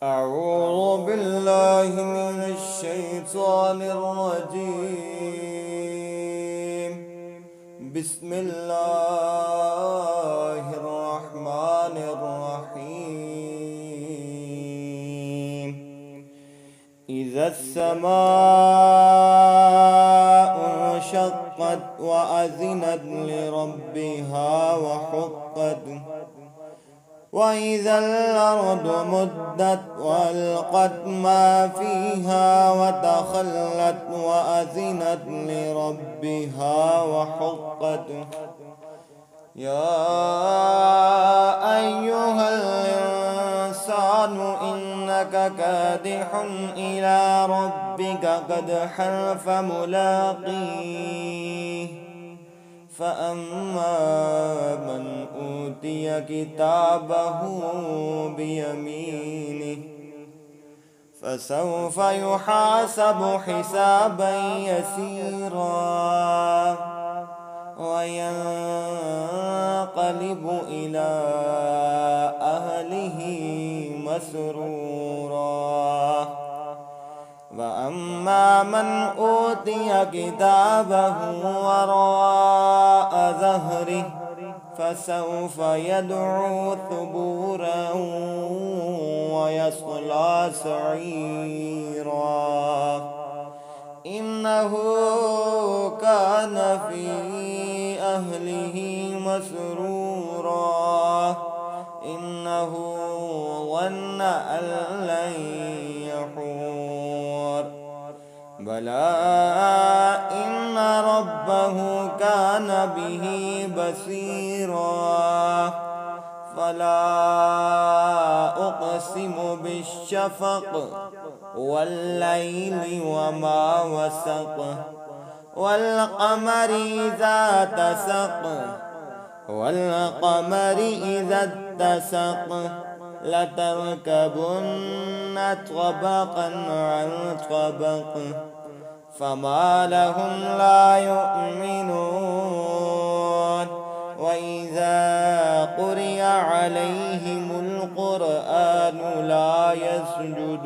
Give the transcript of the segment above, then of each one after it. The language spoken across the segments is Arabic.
أعوذ بالله من الشيطان الرجيم. بسم الله الرحمن الرحيم. إذا السماء انشقت وأذنت لربها وحقت وإذا الأرض مدت وألقت ما فيها وتخلت وأذنت لربها وحقت. يا أيها الإنسان إنك كادح إلى ربك كدحا فملاقيه فأما من أوتي كتابه بيمينه فسوف يحاسب حسابا يسيرا وينقلب إلى أهله مسرورا. وأما من أوتي كتابه وراء ظهره فسوف يدعو ثبورا ويصلى سعيرا إنه كان في أهله مسرورا إنه ظن أن لن يحور بلى إن ربه كان به بصيرا. فلا أقسم بالشفق والليل وما وسق والقمر إذا اتسق والقمر إذا اتسق لتركبن طبقا عن طبق فما لهم لا يؤمنون وإذا قرئ عليهم القرآن لا يسجدون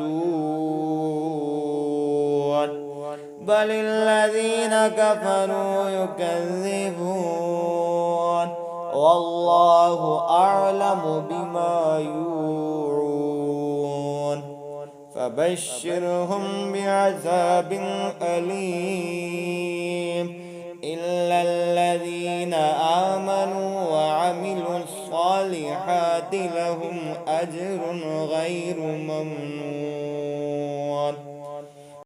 بل الذين كفروا يكذبون والله أعلم بما يوعون فبشرهم بعذاب أليم إلا الذين آمنوا وعملوا الصالحات لهم أجر غير ممنون.